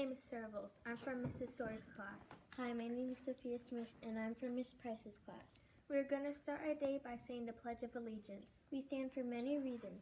name is Servals. I'm from Mrs. Sawyer's class. Hi, my name is Sophia Smith, and I'm from Miss Price's class. We're going to start our day by saying the Pledge of Allegiance. We stand for many reasons: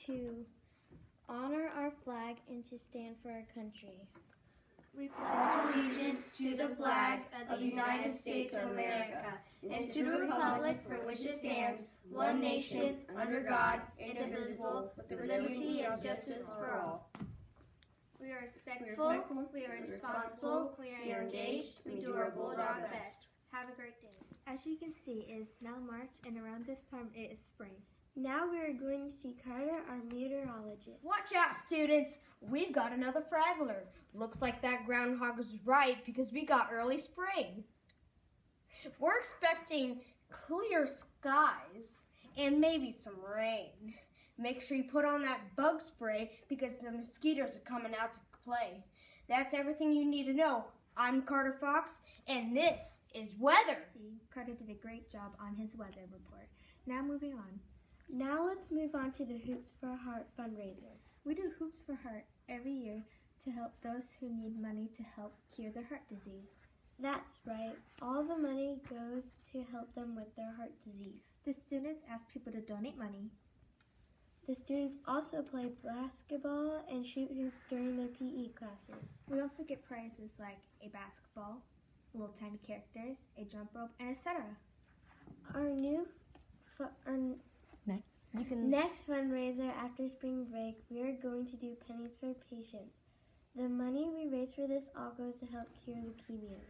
to honor our flag and to stand for our country. We pledge allegiance to the flag of the United States of America and to the republic for which it stands, one nation, under God, indivisible, with liberty and justice for all. We are respectful, we are responsible, we are engaged, we do our Bulldog best. Have a great day. As you can see, it is now March, and around this time it is spring. Now we are going to see Carter, our meteorologist. Watch out, students! We've got another fraggler. Looks like that groundhog was right because we got early spring. We're expecting clear skies and maybe some rain. Make sure you put on that bug spray because the mosquitoes are coming out to play. That's everything you need to know. I'm Carter Fox, and this is weather. See, Carter did a great job on his weather report. Now moving on. Now let's move on to the Hoops for Heart fundraiser. We do Hoops for Heart every year to help those who need money to help cure their heart disease. That's right. All the money goes to help them with their heart disease. The students ask people to donate money. The students also play basketball and shoot hoops during their PE classes. We also get prizes like a basketball, little tiny characters, a jump rope, and etc. Our next fundraiser after spring break, we are going to do pennies for patients. The money we raise for this all goes to help cure leukemia.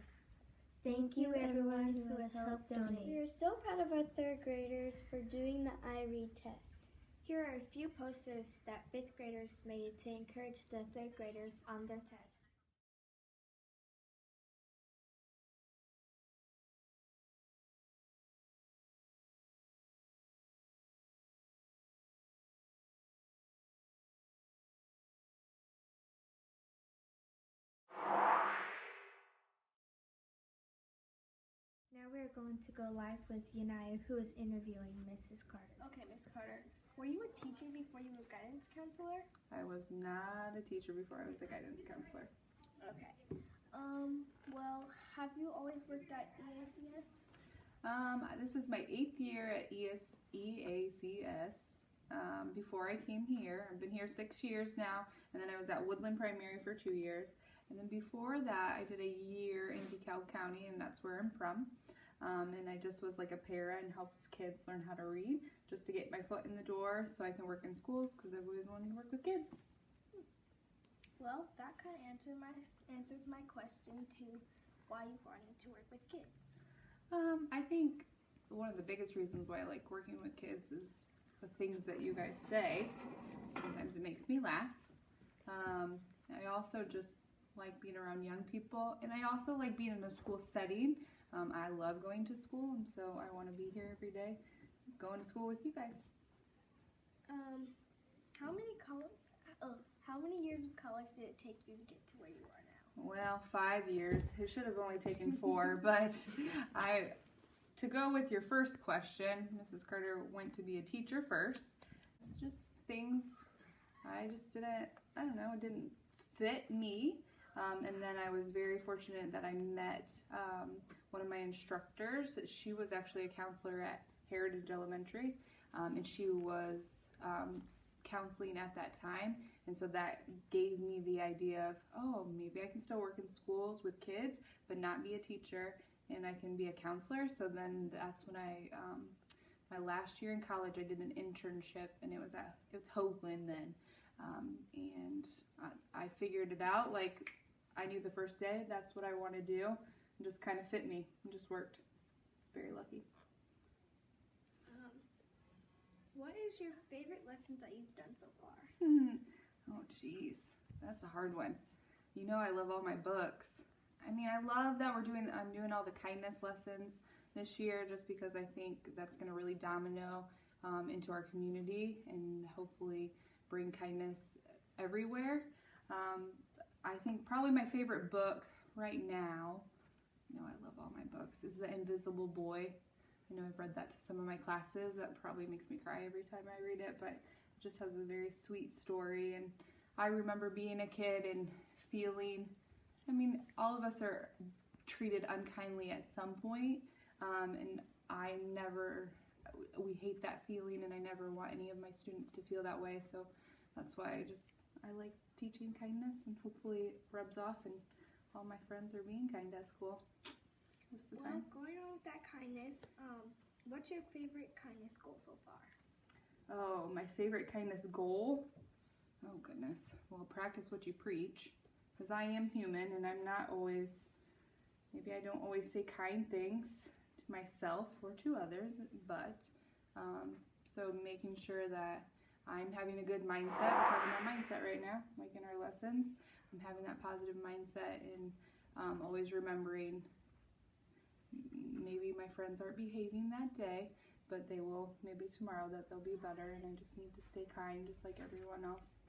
Thank you everyone who has helped donate. We are so proud of our third graders for doing the I-read test. Here are a few posters that 5th graders made to encourage the 3rd graders on their test. Now we are going to go live with Yanaya, who is interviewing Mrs. Carter. Okay, Miss Carter, were you a teacher before you were a guidance counselor? I was not a teacher before I was a guidance counselor. Okay. Well, have you always worked at EACS? This is my 8th year at EACS. Before I came here, I've been here 6 years now, and then I was at Woodland Primary for 2 years. And then before that, I did a year in DeKalb County, and that's where I'm from. And I just was like a para and helped kids learn how to read, just to get my foot in the door so I can work in schools, because I've always wanted to work with kids. Well, that kind of answers my question to why you wanted to work with kids. I think one of the biggest reasons why I like working with kids is the things that you guys say. Sometimes it makes me laugh. I also just like being around young people, and I also like being in a school setting. I love going to school, and so I want to be here every day, going to school with you guys. How many years of college did it take you to get to where you are now? Well, 5 years. It should have only taken 4, but to go with your first question, Mrs. Carter went to be a teacher first. Just things I just didn't, I don't know, it didn't fit me. And then I was very fortunate that I met one of my instructors. She was actually a counselor at Heritage Elementary, and she was counseling at that time. And so that gave me the idea of, oh, maybe I can still work in schools with kids, but not be a teacher, and I can be a counselor. So then that's when my last year in college, I did an internship, and it was Hoagland then. And I figured it out. Like, I knew the first day that's what I want to do. It just kind of fit me. It just worked. Very lucky. What is your favorite lesson that you've done so far? Oh, geez. That's a hard one. You know, I love all my books. I mean, I love that I'm doing all the kindness lessons this year, just because I think that's going to really domino into our community and hopefully bring kindness everywhere. I think probably my favorite book right now, you know I love all my books, is The Invisible Boy. I know I've read that to some of my classes. That probably makes me cry every time I read it, but it just has a very sweet story. And I remember being a kid and feeling, I mean, all of us are treated unkindly at some point, and we hate that feeling, and I never want any of my students to feel that way, so that's why I like teaching kindness, and hopefully it rubs off and all my friends are being kind at school most of the time. Going on with that kindness, what's your favorite kindness goal so far? Oh, my favorite kindness goal? Oh goodness. Well, practice what you preach, because I am human and maybe I don't always say kind things to myself or to others, but so making sure that I'm having a good mindset. We're talking about mindset right now, like in our lessons. I'm having that positive mindset and always remembering maybe my friends aren't behaving that day, but they will maybe tomorrow that they'll be better, and I just need to stay kind just like everyone else.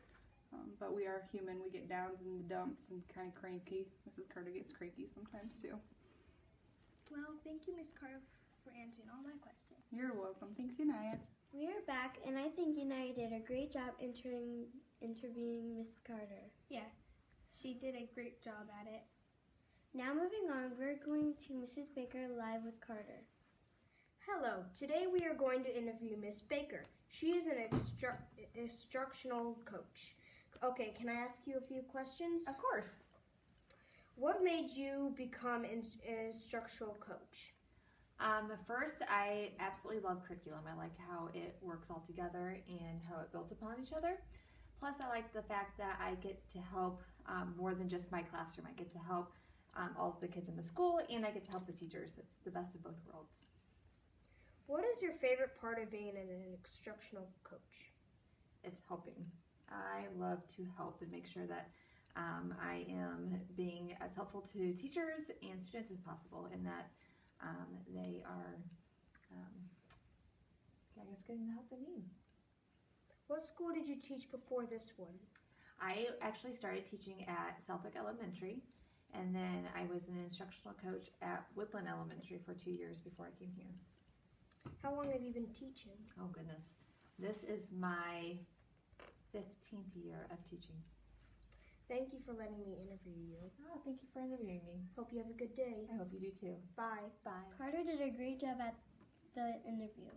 But we are human. We get downs in the dumps and kind of cranky. Mrs. Carter gets cranky sometimes too. Well, thank you, Miss Carter, for answering all my questions. You're welcome. Thanks, Unaya. We are back, and I think Unaya did a great job interviewing Miss Carter. Yeah, she did a great job at it. Now moving on, we're going to Mrs. Baker live with Carter. Hello, today we are going to interview Miss Baker. She is an instructional coach. Okay, can I ask you a few questions? Of course. What made you become an instructional coach? First, I absolutely love curriculum. I like how it works all together and how it builds upon each other. Plus, I like the fact that I get to help more than just my classroom. I get to help all of the kids in the school, and I get to help the teachers. It's the best of both worlds. What is your favorite part of being an instructional coach? It's helping. I love to help and make sure that I am being as helpful to teachers and students as possible, and that they are, getting the help they need. What school did you teach before this one? I actually started teaching at Southwick Elementary, and then I was an instructional coach at Woodland Elementary for 2 years before I came here. How long have you been teaching? Oh goodness. This is my 15th year of teaching. Thank you for letting me interview you. Oh, thank you for interviewing me. Hope you have a good day. I hope you do too. Bye. Bye. Carter did a great job at the interview.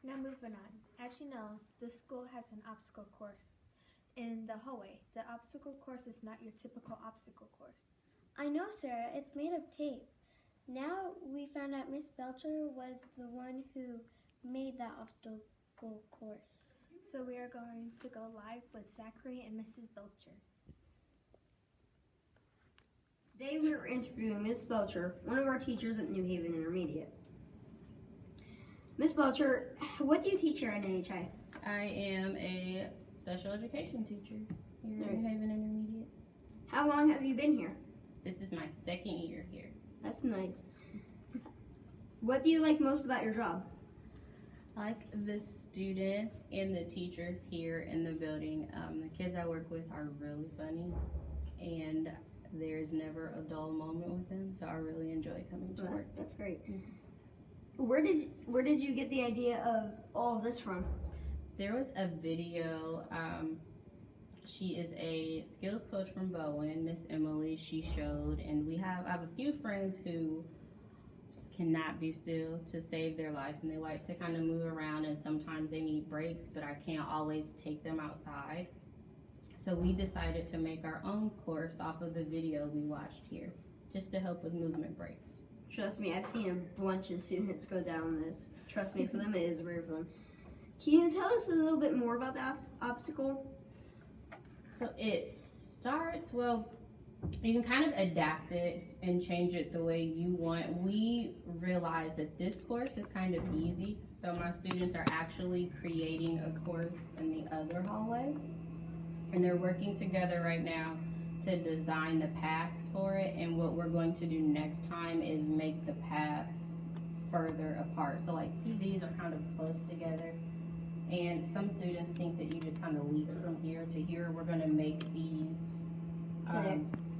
Now moving on. As you know, the school has an obstacle course in the hallway. The obstacle course is not your typical obstacle course. I know, Sarah, it's made of tape. Now we found out Miss Belcher was the one who made that obstacle course. So we are going to go live with Zachary and Mrs. Belcher. Today we are interviewing Miss Belcher, one of our teachers at New Haven Intermediate. Miss Belcher, what do you teach here at NHI? I am a special education teacher here at New Haven Intermediate. How long have you been here? This is my second year here. That's nice. What do you like most about your job? I like the students and the teachers here in the building. The kids I work with are really funny, and there's never a dull moment with them, so I really enjoy coming to work. That's great. Where did you get the idea of all of this from? There was a video. She is a skills coach from Bowen, Miss Emily. She showed, and I have a few friends who just cannot be still to save their life, and they like to kind of move around, and sometimes they need breaks, but I can't always take them outside. So we decided to make our own course off of the video we watched here, just to help with movement breaks. Trust me, I've seen a bunch of students go down this. Trust me, for them it is very fun. Can you tell us a little bit more about the obstacle? So it starts, you can kind of adapt it and change it the way you want. We realized that this course is kind of easy, so my students are actually creating a course in the other hallway, and they're working together right now to design the paths for it, and what we're going to do next time is make the paths further apart. So like, see, these are kind of close together, and some students think that you just kind of leap from here to here. We're going to make these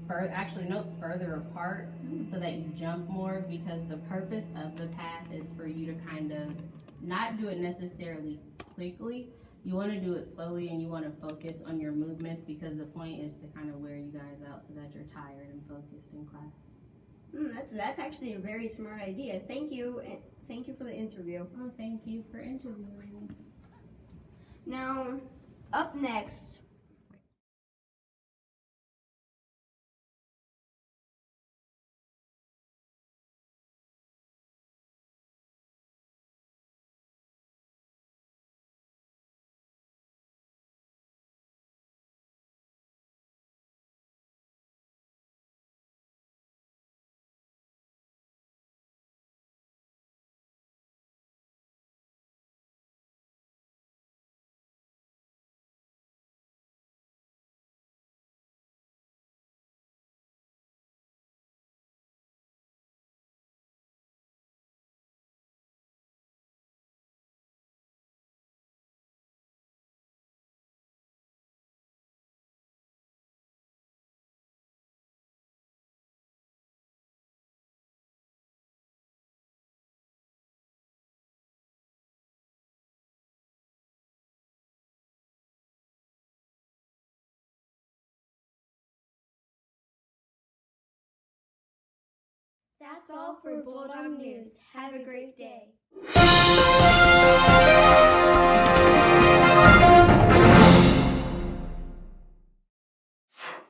further apart so that you jump more, because the purpose of the path is for you to kind of not do it necessarily quickly, you want to do it slowly and you want to focus on your movements, because the point is to kind of wear you guys out so that you're tired and focused in class. That's actually a very smart idea. Thank you. Thank you for the interview. Oh, thank you for interviewing me. Now, up next. That's all for Bulldog News. Have a great day.